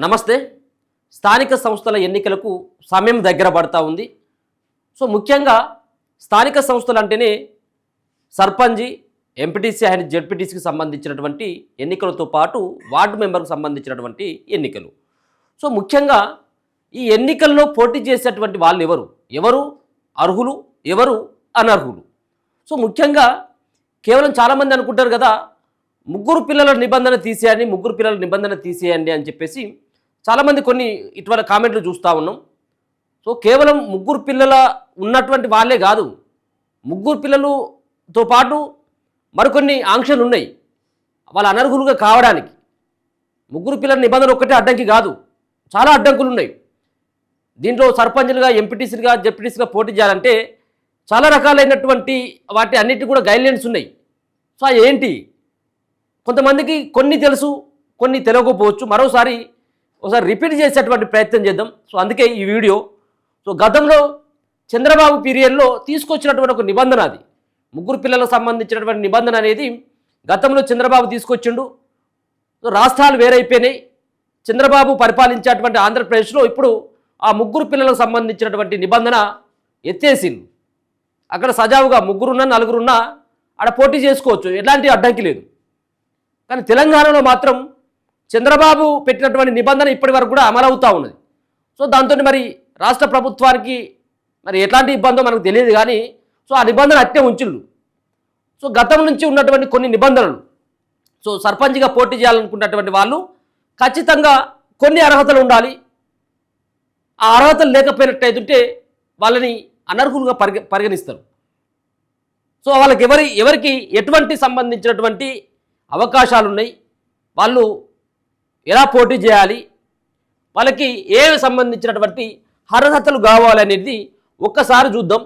నమస్తే. స్థానిక సంస్థల ఎన్నికలకు సమయం దగ్గర పడతా ఉంది. సో ముఖ్యంగా స్థానిక సంస్థలు అంటేనే సర్పంచి, ఎంపీటీసీ అండ్ జెడ్పీటీసీకి సంబంధించినటువంటి ఎన్నికలతో పాటు వార్డు మెంబర్కు సంబంధించినటువంటి ఎన్నికలు. సో ముఖ్యంగా ఈ ఎన్నికల్లో పోటీ చేసేటువంటి వాళ్ళు ఎవరు అర్హులు, ఎవరు అనర్హులు? సో ముఖ్యంగా కేవలం చాలామంది అనుకుంటారు కదా, ముగ్గురు పిల్లల నిబంధన తీసేయండి అని చెప్పేసి చాలామంది కొన్ని ఇటీవల కామెంట్లు చూస్తూ ఉన్నాం. సో కేవలం ముగ్గురు పిల్లల ఉన్నటువంటి వాళ్ళే కాదు, ముగ్గురు పిల్లలతో పాటు మరికొన్ని ఆంక్షలు ఉన్నాయి వాళ్ళ అనర్హులుగా కావడానికి. ముగ్గురు పిల్లల నిబంధన ఒక్కటే అడ్డంకి కాదు, చాలా అడ్డంకులు ఉన్నాయి. దీంట్లో సర్పంచ్లుగా, ఎంపీటీసీలుగా, జెడ్పీటీసీగా పోటీ చేయాలంటే చాలా రకాలైనటువంటి వాటి అన్నిటి కూడా గైడ్లైన్స్ ఉన్నాయి. సో ఏంటి, కొంతమందికి కొన్ని తెలుసు, కొన్ని తెలియకపోవచ్చు. ఒకసారి రిపీట్ చేసేటువంటి ప్రయత్నం చేద్దాం. సో అందుకే ఈ వీడియో. సో గతంలో చంద్రబాబు పీరియడ్లో తీసుకొచ్చినటువంటి ఒక నిబంధన, అది ముగ్గురు పిల్లలకు సంబంధించినటువంటి నిబంధన అనేది గతంలో చంద్రబాబు తీసుకొచ్చిండు. సో రాష్ట్రాలు వేరైపోయినాయి. చంద్రబాబు పరిపాలించేటువంటి ఆంధ్రప్రదేశ్లో ఇప్పుడు ఆ ముగ్గురు పిల్లలకు సంబంధించినటువంటి నిబంధన ఎత్తేసింది. అక్కడ సజావుగా ముగ్గురున్నా, నలుగురున్నా ఆడ పోటీ చేసుకోవచ్చు, ఎలాంటి అడ్డంకి లేదు. కానీ తెలంగాణలో మాత్రం చంద్రబాబు పెట్టినటువంటి నిబంధన ఇప్పటి వరకు కూడా అమలవుతూ ఉన్నది. సో దాంతో మరి రాష్ట్ర ప్రభుత్వానికి మరి ఎట్లాంటి ఇబ్బందో మనకు తెలియదు, కానీ సో ఆ నిబంధన అట్టే ఉంచుళ్ళు. సో గతం నుంచి ఉన్నటువంటి కొన్ని నిబంధనలు, సో సర్పంచ్గా పోటీ చేయాలనుకున్నటువంటి వాళ్ళు ఖచ్చితంగా కొన్ని అర్హతలు ఉండాలి. ఆ అర్హతలు లేకపోయినట్టయితే వాళ్ళని అనర్హులుగా పరిగణిస్తారు. సో వాళ్ళకి ఎవరికి ఎటువంటి సంబంధించినటువంటి అవకాశాలు ఉన్నాయి, వాళ్ళు ఎలా పోటీ చేయాలి, వాళ్ళకి సంబంధించినటువంటి అర్హతలు కావాలనేది ఒక్కసారి చూద్దాం.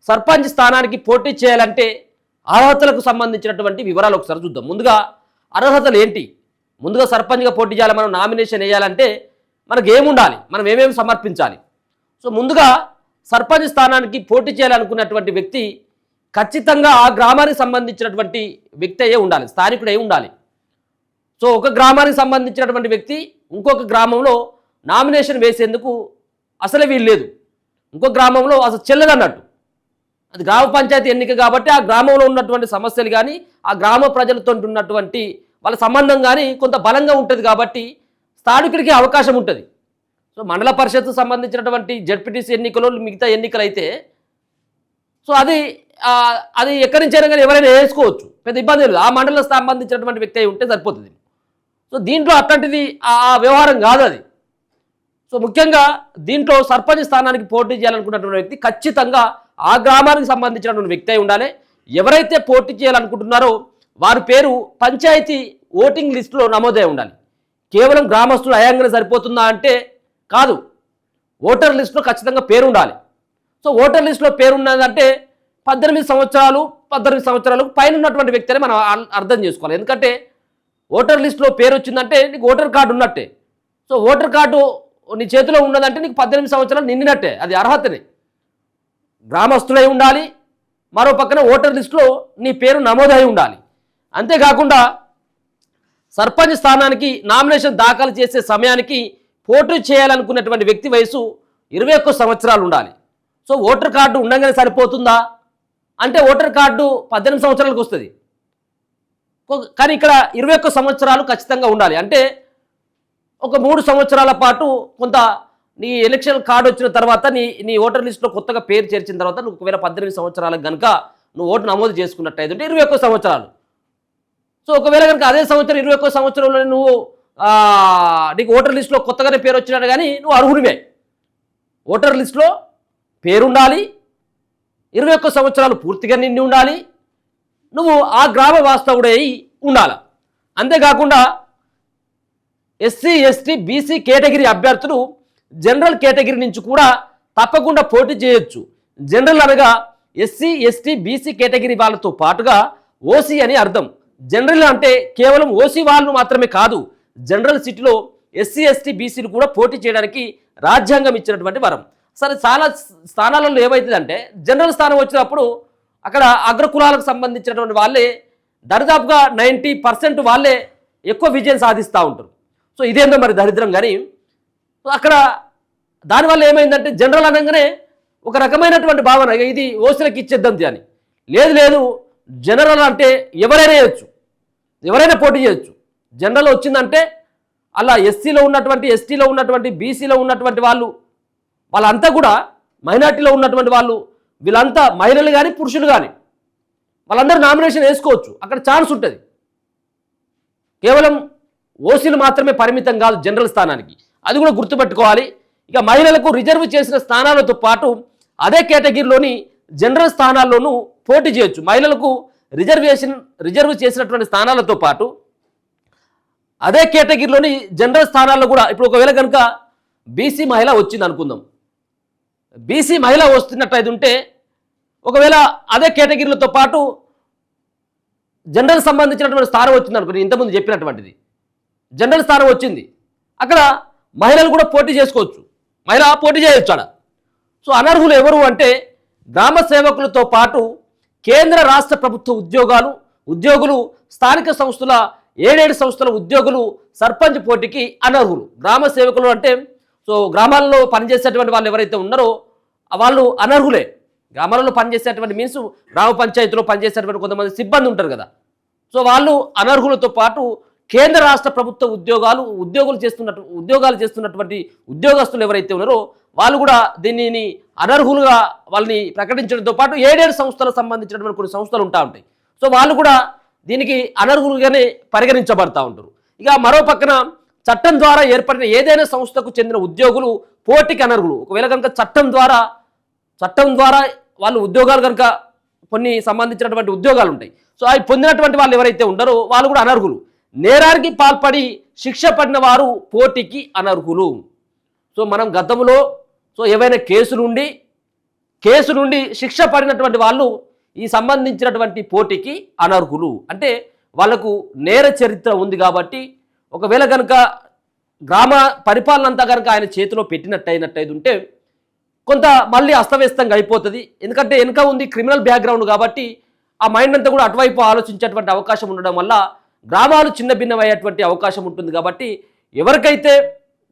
సర్పంచ్ స్థానానికి పోటీ చేయాలంటే అర్హతలకు సంబంధించినటువంటి వివరాలు ఒకసారి చూద్దాం. ముందుగా అర్హతలు ఏంటి? ముందుగా సర్పంచ్గా పోటీ చేయాలి, మనం నామినేషన్ వేయాలంటే మనకు ఏముండాలి, మనం ఏమేమి సమర్పించాలి? సో ముందుగా సర్పంచ్ స్థానానికి పోటీ చేయాలనుకున్నటువంటి వ్యక్తి ఖచ్చితంగా ఆ గ్రామానికి సంబంధించినటువంటి వ్యక్తి అయ్యే ఉండాలి, స్థానికుడు అయి ఉండాలి. సో ఒక గ్రామానికి సంబంధించినటువంటి వ్యక్తి ఇంకొక గ్రామంలో నామినేషన్ వేసేందుకు అసలే వీలు లేదు, ఇంకో గ్రామంలో అసలు చెల్లదు అన్నట్టు. అది గ్రామ పంచాయతీ ఎన్నిక కాబట్టి ఆ గ్రామంలో ఉన్నటువంటి సమస్యలు కానీ, ఆ గ్రామ ప్రజలతో ఉన్నటువంటి వాళ్ళ సంబంధం కానీ కొంత బలంగా ఉంటుంది కాబట్టి స్థానికుడికి అవకాశం ఉంటుంది. సో మండల పరిషత్కు సంబంధించినటువంటి జెడ్పీటీసీ ఎన్నికలు, మిగతా ఎన్నికలు అయితే సో అది ఎక్కడి నుంచైనా కానీ ఎవరైనా వేసుకోవచ్చు, పెద్ద ఇబ్బంది లేదు. ఆ మండలం సంబంధించినటువంటి వ్యక్తి అయి ఉంటే సరిపోతుంది. సో దీంట్లో అట్లాంటిది ఆ వ్యవహారం కాదు అది. సో ముఖ్యంగా దీంట్లో సర్పంచ్ స్థానానికి పోటీ చేయాలనుకున్నటువంటి వ్యక్తి ఖచ్చితంగా ఆ గ్రామానికి సంబంధించినటువంటి వ్యక్తి అయి ఉండాలి. ఎవరైతే పోటీ చేయాలనుకుంటున్నారో వారి పేరు పంచాయతీ ఓటింగ్ లిస్టులో నమోదై ఉండాలి. కేవలం గ్రామస్తులు అయాంగానే సరిపోతుందా అంటే కాదు, ఓటర్ లిస్టులో ఖచ్చితంగా పేరు ఉండాలి. సో ఓటర్ లిస్టులో పేరు ఉన్నదంటే 18 సంవత్సరాలకు పైన ఉన్నటువంటి వ్యక్తి అని మనం అర్థం చేసుకోవాలి. ఎందుకంటే ఓటర్ లిస్టులో పేరు వచ్చిందంటే నీకు ఓటర్ కార్డు ఉన్నట్టే. సో ఓటర్ కార్డు నీ చేతిలో ఉన్నదంటే నీకు 18 సంవత్సరాలు నిండినట్టే, అది అర్హతనే. గ్రామస్తులై ఉండాలి, మరో పక్కన ఓటర్ లిస్టులో నీ పేరు నమోదై ఉండాలి. అంతేకాకుండా సర్పంచ్ స్థానానికి నామినేషన్ దాఖలు చేసే సమయానికి పోటీ చేయాలనుకున్నటువంటి వ్యక్తి వయసు 21 సంవత్సరాలు ఉండాలి. సో ఓటర్ కార్డు ఉండగానే సరిపోతుందా అంటే ఓటర్ కార్డు 18 సంవత్సరాలకు వస్తుంది, కానీ ఇక్కడ 21 సంవత్సరాలు ఖచ్చితంగా ఉండాలి. అంటే ఒక 3 సంవత్సరాల పాటు కొంత నీ ఎలక్షన్ కార్డు వచ్చిన తర్వాత నీ ఓటర్ లిస్టులో కొత్తగా పేరు చేర్చిన తర్వాత నువ్వు ఒకవేళ 18 సంవత్సరాలకు కనుక నువ్వు ఓటు నమోదు చేసుకున్నట్టయితే 21 సంవత్సరాలు. సో ఒకవేళ కనుక అదే సంవత్సరం 21 సంవత్సరంలో నువ్వు నీకు ఓటర్ లిస్టులో కొత్తగానే పేరు వచ్చినాడు కానీ నువ్వు అర్హుడివే. ఓటర్ లిస్టులో పేరుండాలి, 21 సంవత్సరాలు పూర్తిగా నిండి ఉండాలి, నువ్వు ఆ గ్రామ వాస్తవుడై ఉండాలి. అంతేకాకుండా ఎస్సీ, ఎస్టీ, బీసీ కేటగిరీ అభ్యర్థులు జనరల్ కేటగిరీ నుంచి కూడా తప్పకుండా పోటీ చేయొచ్చు. జనరల్ అనగా ఎస్సీ, ఎస్టీ, బీసీ కేటగిరీ వాళ్ళతో పాటుగా ఓసీ అని అర్థం. జనరల్ అంటే కేవలం ఓసీ వాళ్ళు మాత్రమే కాదు, జనరల్ సిటీలో ఎస్సీ, ఎస్టీ, బీసీలు కూడా పోటీ చేయడానికి రాజ్యాంగం ఇచ్చినటువంటి వరం. సరే, చాలా స్థానాలలో ఏమవుతుందంటే జనరల్ స్థానం వచ్చినప్పుడు అక్కడ అగ్రకులాలకు సంబంధించినటువంటి వాళ్ళే దాదాపుగా 90% వాళ్ళే ఎక్కువ విజయం సాధిస్తూ ఉంటారు. సో ఇదేందో మరి దరిద్రం. కానీ అక్కడ దానివల్ల ఏమైందంటే జనరల్ అనగానే ఒక రకమైనటువంటి భావన, ఇది ఓసీలకు ఇచ్చేద్దంతి అని. లేదు లేదు, జనరల్ అంటే ఎవరైనా చేయొచ్చు, ఎవరైనా పోటీ చేయొచ్చు. జనరల్ వచ్చిందంటే అలా ఎస్సీలో ఉన్నటువంటి, ఎస్టీలో ఉన్నటువంటి, బీసీలో ఉన్నటువంటి వాళ్ళంతా కూడా, మైనార్టీలో ఉన్నటువంటి వీళ్ళంతా మహిళలు కానీ పురుషులు కానీ వాళ్ళందరూ నామినేషన్ వేసుకోవచ్చు. అక్కడ ఛాన్స్ ఉంటుంది. కేవలం ఓసీలు మాత్రమే పరిమితం కాదు జనరల్ స్థానానికి, అది కూడా గుర్తుపెట్టుకోవాలి. ఇక మహిళలకు రిజర్వ్ చేసిన స్థానాలతో పాటు అదే కేటగిరీలోని జనరల్ స్థానాల్లోనూ పోటీ చేయొచ్చు. మహిళలకు రిజర్వ్ చేసినటువంటి స్థానాలతో పాటు అదే కేటగిరీలోని జనరల్ స్థానాల్లో కూడా, ఇప్పుడు ఒకవేళ కనుక బీసీ మహిళ వచ్చింది అనుకుందాం, బీసీ మహిళ వస్తున్నట్టయితే ఉంటే ఒకవేళ అదే కేటగిరీలతో పాటు జనరల్ సంబంధించినటువంటి స్థానం వచ్చింది అనుకోండి, ఇంతకుముందు చెప్పినటువంటిది జనరల్ స్థానం వచ్చింది, అక్కడ మహిళలు కూడా పోటీ చేసుకోవచ్చు, మహిళ పోటీ చేయొచ్చు అక్కడ. సో అనర్హులు ఎవరు అంటే గ్రామ సేవకులతో పాటు కేంద్ర రాష్ట్ర ప్రభుత్వ ఉద్యోగులు, స్థానిక సంస్థల 7 సంస్థల ఉద్యోగులు సర్పంచ్ పోటీకి అనర్హులు. గ్రామ సేవకులు అంటే సో గ్రామాల్లో పనిచేసేటువంటి వాళ్ళు ఎవరైతే ఉన్నారో వాళ్ళు అనర్హులే. గ్రామాలలో పనిచేసేటువంటి మీన్స్ గ్రామ పంచాయతీలో పనిచేసేటువంటి కొంతమంది సిబ్బంది ఉంటారు కదా, సో వాళ్ళు అనర్హులతో పాటు కేంద్ర రాష్ట్ర ప్రభుత్వ ఉద్యోగాలు చేస్తున్నటువంటి ఉద్యోగస్తులు ఎవరైతే ఉన్నారో వాళ్ళు కూడా దీనిని అనర్హులుగా వాళ్ళని ప్రకటించడంతో పాటు 7 సంస్థలకు సంబంధించినటువంటి కొన్ని సంస్థలు ఉంటాయి. సో వాళ్ళు కూడా దీనికి అనర్హులుగానే పరిగణించబడతా ఉంటారు. ఇక మరో పక్కన చట్టం ద్వారా ఏర్పడిన ఏదైనా సంస్థకు చెందిన ఉద్యోగులు పోటీకి అనర్హులు. ఒకవేళ కనుక చట్టం ద్వారా వాళ్ళు ఉద్యోగాలు కనుక కొన్ని సంబంధించినటువంటి ఉద్యోగాలు ఉంటాయి, సో అవి పొందినటువంటి వాళ్ళు ఎవరైతే ఉన్నారో వాళ్ళు కూడా అనర్హులు. నేరానికి పాల్పడి శిక్ష పడిన వారు పోటీకి అనర్హులు. సో మనం గతంలో ఏవైనా కేసు నుండి శిక్ష పడినటువంటి వాళ్ళు ఈ సంబంధించినటువంటి పోటీకి అనర్హులు. అంటే వాళ్ళకు నేర చరిత్ర ఉంది కాబట్టి, ఒకవేళ కనుక గ్రామ పరిపాలన అంతా కనుక ఆయన చేతిలో పెట్టినట్టయితే ఉంటే కొంత మళ్ళీ అస్తవ్యస్తంగా అయిపోతుంది. ఎందుకంటే వెనుక ఉంది క్రిమినల్ బ్యాక్గ్రౌండ్ కాబట్టి ఆ మైండ్ అంతా కూడా అటువైపు ఆలోచించేటువంటి అవకాశం ఉండడం వల్ల గ్రామాలు చిన్న భిన్నమయ్యేటువంటి అవకాశం ఉంటుంది. కాబట్టి ఎవరికైతే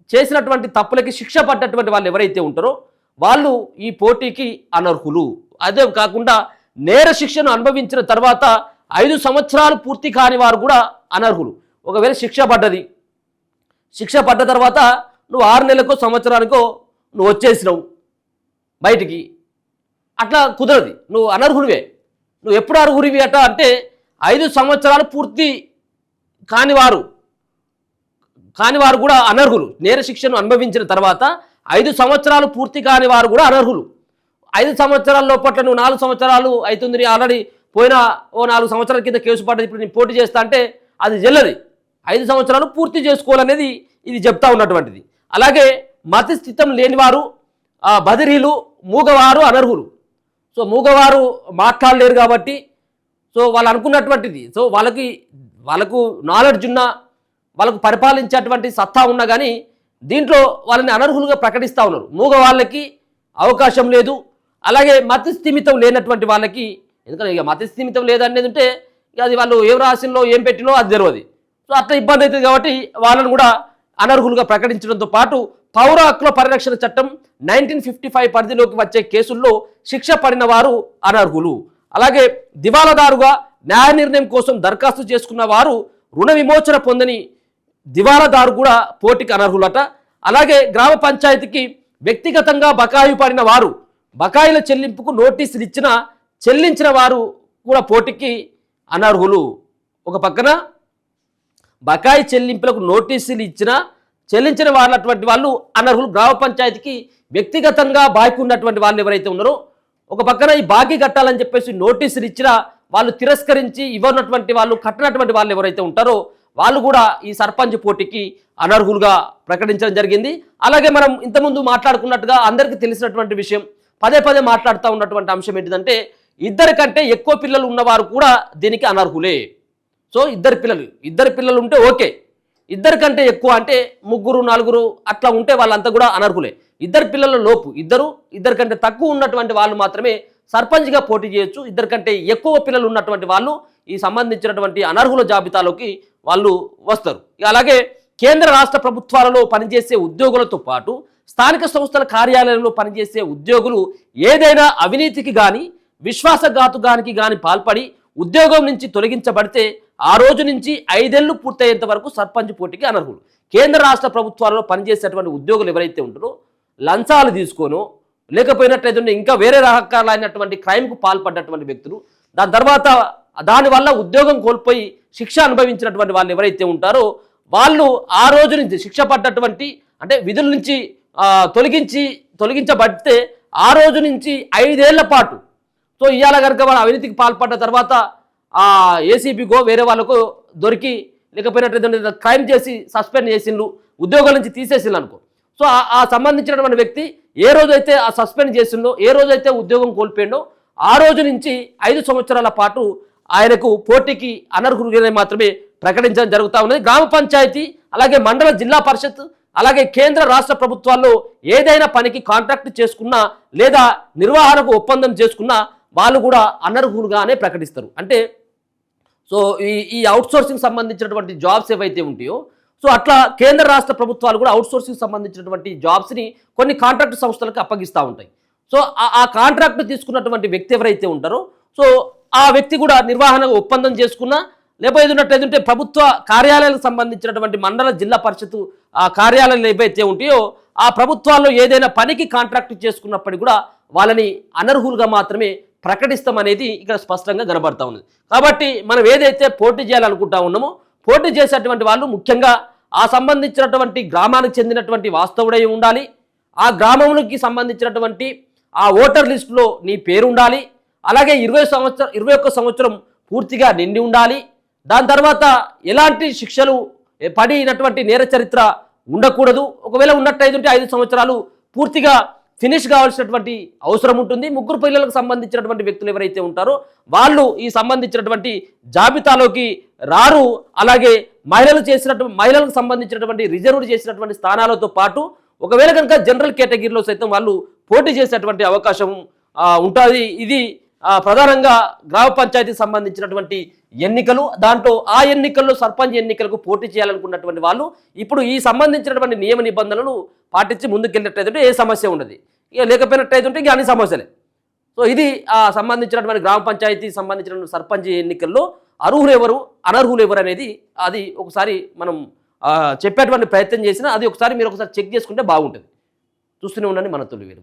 చేసినటువంటి తప్పులకి శిక్ష పడ్డటువంటి వాళ్ళు ఎవరైతే ఉంటారో వాళ్ళు ఈ పోటీకి అనర్హులు. అదే కాకుండా నేర శిక్షను అనుభవించిన తర్వాత 5 సంవత్సరాలు పూర్తి కాని వారు కూడా అనర్హులు. ఒకవేళ శిక్ష పడ్డ తర్వాత నువ్వు 6 నెలలకో సంవత్సరానికో నువ్వు వచ్చేసినావు బయటికి, అట్లా కుదరదు, నువ్వు అనర్హుడివే. నువ్వు ఎప్పుడు అర్హుడివి అంటే 5 సంవత్సరాలు పూర్తి కానివారు కూడా అనర్హులు. నేర శిక్షను అనుభవించిన తర్వాత 5 సంవత్సరాలు పూర్తి కాని వారు కూడా అనర్హులు. 5 సంవత్సరాల లోపల నువ్వు 4 సంవత్సరాలు అవుతుంది, ఆల్రెడీ పోయిన 4 సంవత్సరాల కింద కేసు పడ్డది, ఇప్పుడు నేను పోటీ చేస్తా అంటే అది చెల్లది. 5 సంవత్సరాలు పూర్తి చేసుకోవాలనేది ఇది చెప్తా ఉన్నటువంటిది. అలాగే మతి స్థితం లేనివారు, బదిరీలు, మూగవారు అనర్హులు. సో మూగవారు మాట్లాడలేరు కాబట్టి సో వాళ్ళు అనుకున్నటువంటిది, సో వాళ్ళకు నాలెడ్జ్ ఉన్నా, వాళ్ళకు పరిపాలించేటువంటి సత్తా ఉన్నా కానీ దీంట్లో వాళ్ళని అనర్హులుగా ప్రకటిస్తూ ఉన్నారు. మూగ వాళ్ళకి అవకాశం లేదు. అలాగే మతి స్థిమితం లేనటువంటి వాళ్ళకి, ఎందుకంటే ఇక మతి స్థిమితం లేదనేది ఉంటే ఇక అది వాళ్ళు ఏం రాసిందో ఏం పెట్టినో అది తెలియదు. సో అట్లా ఇబ్బంది అవుతుంది కాబట్టి వాళ్ళను కూడా అనర్హులుగా ప్రకటించడంతో పాటు పౌర హక్కుల పరిరక్షణ చట్టం 1955 పరిధిలోకి వచ్చే కేసుల్లో శిక్ష పడిన వారు అనర్హులు. అలాగే దివాలాదారుగా న్యాయ నిర్ణయం కోసం దరఖాస్తు చేసుకున్న వారు రుణ విమోచన పొందని దివాలాదారు కూడా పోటీకి అనర్హులట. అలాగే గ్రామ పంచాయతీకి వ్యక్తిగతంగా బకాయి పడిన వారు, బకాయిల చెల్లింపుకు నోటీసులు చెల్లించిన వారు కూడా పోటీకి అనర్హులు. ఒక పక్కన బకాయి చెల్లింపులకు నోటీసులు చెల్లించిన వాళ్ళటువంటి వాళ్ళు అనర్హులు. గ్రామ పంచాయతీకి వ్యక్తిగతంగా బాకీ ఉన్నటువంటి వాళ్ళు ఎవరైతే ఉన్నారో, ఒక పక్కన ఈ బాకీ కట్టాలని చెప్పేసి నోటీసులు ఇచ్చినా వాళ్ళు తిరస్కరించి ఇవ్వనటువంటి వాళ్ళు, కట్టినటువంటి వాళ్ళు ఎవరైతే ఉంటారో వాళ్ళు కూడా ఈ సర్పంచ్ పోటీకి అనర్హులుగా ప్రకటించడం జరిగింది. అలాగే మనం ఇంతకుముందు మాట్లాడుకున్నట్టుగా అందరికీ తెలిసినటువంటి విషయం, పదే మాట్లాడుతూ ఉన్నటువంటి అంశం ఏంటిదంటే 2 కంటే ఎక్కువ పిల్లలు ఉన్నవారు కూడా దీనికి అనర్హులే. సో 2 పిల్లలు ఉంటే ఓకే, 2 కంటే ఎక్కువ అంటే 3, 4 అట్లా ఉంటే వాళ్ళంతా కూడా అనర్హులే. 2 పిల్లల లోపు, 2 కంటే తక్కువ ఉన్నటువంటి వాళ్ళు మాత్రమే సర్పంచ్గా పోటీ చేయొచ్చు. 2 కంటే ఎక్కువ పిల్లలు ఉన్నటువంటి వాళ్ళు ఈ సంబంధించినటువంటి అనర్హుల జాబితాలోకి వాళ్ళు వస్తారు. అలాగే కేంద్ర రాష్ట్ర ప్రభుత్వాలలో పనిచేసే ఉద్యోగులతో పాటు స్థానిక సంస్థల కార్యాలయంలో పనిచేసే ఉద్యోగులు ఏదైనా అవినీతికి కానీ విశ్వాసఘాతుకానికి కానీ పాల్పడి ఉద్యోగం నుంచి తొలగించబడితే ఆ రోజు నుంచి 5 ఏళ్లు పూర్తయ్యేంత వరకు సర్పంచ్ పోటీకి అనర్హులు. కేంద్ర రాష్ట్ర ప్రభుత్వాలలో పనిచేసేటువంటి ఉద్యోగులు ఎవరైతే ఉంటారో లంచాలు తీసుకోనో లేకపోయినట్లయితే ఇంకా వేరే రకాలైనటువంటి క్రైమ్కు పాల్పడ్డటువంటి వ్యక్తులు, దాని తర్వాత దానివల్ల ఉద్యోగం కోల్పోయి శిక్ష అనుభవించినటువంటి వాళ్ళు ఎవరైతే ఉంటారో వాళ్ళు ఆ రోజు నుంచి శిక్ష పడ్డటువంటి అంటే విధుల నుంచి తొలగించబడితే ఆ రోజు నుంచి 5 ఏళ్ల పాటు. సో ఇవాళ కనుక వాళ్ళు అవినీతికి పాల్పడ్డ తర్వాత ఏసీబీకో వేరే వాళ్ళకు దొరికి లేకపోయినట్లయితే క్రైమ్ చేసి సస్పెండ్ చేసిండ్రు, ఉద్యోగాల నుంచి తీసేసిండ్రు అనుకో. సో ఆ సంబంధించినటువంటి వ్యక్తి ఏ రోజైతే ఆ సస్పెండ్ చేసిండో, ఏ రోజైతే ఉద్యోగం కోల్పోయిండో ఆ రోజు నుంచి 5 సంవత్సరాల పాటు ఆయనకు పోటీకి అనర్హులుగానే మాత్రమే ప్రకటించడం జరుగుతూ ఉన్నది. గ్రామ పంచాయతీ అలాగే మండల జిల్లా పరిషత్ అలాగే కేంద్ర రాష్ట్ర ప్రభుత్వాల్లో ఏదైనా పనికి కాంట్రాక్ట్ చేసుకున్నా లేదా నిర్వహణకు ఒప్పందం చేసుకున్నా వాళ్ళు కూడా అనర్హులుగానే ప్రకటిస్తారు. అంటే సో ఈ అవుట్సోర్సింగ్ సంబంధించినటువంటి జాబ్స్ ఏవైతే ఉంటాయో సో అట్లా కేంద్ర రాష్ట్ర ప్రభుత్వాలు కూడా అవుట్సోర్సింగ్ సంబంధించినటువంటి జాబ్స్ని కొన్ని కాంట్రాక్ట్ సంస్థలకు అప్పగిస్తూ ఉంటాయి. సో ఆ కాంట్రాక్ట్ తీసుకున్నటువంటి వ్యక్తి ఎవరైతే ఉంటారో సో ఆ వ్యక్తి కూడా నిర్వహణ ఒప్పందం చేసుకున్నా లేకపోతే ప్రభుత్వ కార్యాలయాలకు సంబంధించినటువంటి మండల జిల్లా పరిషత్ కార్యాలయాలు ఏవైతే ఉంటాయో ఆ ప్రభుత్వాల్లో ఏదైనా పనికి కాంట్రాక్ట్ చేసుకున్నప్పటికీ కూడా వాళ్ళని అనర్హులుగా మాత్రమే ప్రకటిస్తామనేది ఇక్కడ స్పష్టంగా కనబడతా ఉన్నది. కాబట్టి మనం ఏదైతే పోటీ చేయాలనుకుంటా ఉన్నామో పోటీ చేసేటువంటి వాళ్ళు ముఖ్యంగా ఆ సంబంధించినటువంటి గ్రామానికి చెందినటువంటి వాస్తవుడై ఉండాలి, ఆ గ్రామంకి సంబంధించినటువంటి ఆ ఓటర్ లిస్టులో నీ పేరు ఉండాలి, అలాగే 21 సంవత్సరం పూర్తిగా నిండి ఉండాలి, దాని తర్వాత ఎలాంటి శిక్షలు పడినటువంటి నేర చరిత్ర ఉండకూడదు, ఒకవేళ ఉన్నట్టయితే 5 సంవత్సరాలు పూర్తిగా ఫినిష్ కావాల్సినటువంటి అవసరం ఉంటుంది. 3 పిల్లలకు సంబంధించినటువంటి వ్యక్తులు ఎవరైతే ఉంటారో వాళ్ళు ఈ సంబంధించినటువంటి జాబితాలోకి రారు. అలాగే మహిళలకు సంబంధించినటువంటి రిజర్వ్డ్ చేసినటువంటి స్థానాలతో పాటు ఒకవేళ కనుక జనరల్ కేటగిరీలో సైతం వాళ్ళు పోటీ చేసేటువంటి అవకాశం ఉంటుంది. ఇది ప్రధానంగా గ్రామ పంచాయతీకి సంబంధించినటువంటి ఎన్నికలు. దాంట్లో ఆ ఎన్నికల్లో సర్పంచ్ ఎన్నికలకు పోటీ చేయాలనుకున్నటువంటి వాళ్ళు ఇప్పుడు ఈ సంబంధించినటువంటి నియమ నిబంధనలను పాటించి ముందుకెళ్ళినట్టయితే ఏ సమస్య ఉండదు, ఇక లేకపోయినట్టయితే ఇక అన్ని సమస్యలే. సో ఇది సంబంధించినటువంటి గ్రామ పంచాయతీ సంబంధించిన సర్పంచ్ ఎన్నికల్లో అర్హులు ఎవరు అనర్హులు ఎవరు అనేది అది ఒకసారి మనం చెప్పేటువంటి ప్రయత్నం చేసినా అది ఒకసారి మీరు ఒకసారి చెక్ చేసుకుంటే బాగుంటుంది. చూస్తూనే ఉండండి మన తొలి వీరు.